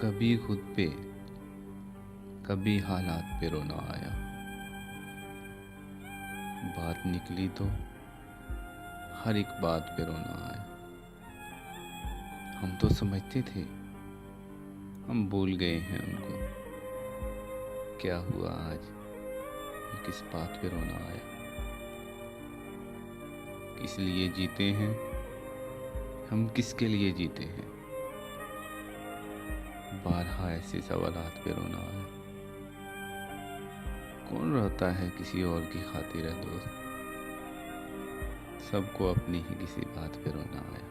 कभी खुद पे, कभी हालात पे रोना आया। बात निकली तो हर एक बात पे रोना आया। हम तो समझते थे हम भूल गए हैं उनको, क्या हुआ आज ये किस बात पे रोना आया। किस लिए जीते हैं हम, किसके लिए जीते हैं, बारहा ऐसे सवालात पे रोना आया। कौन रहता है किसी और की खातिर है दोस्त, सबको अपनी ही किसी बात पे रोना आया।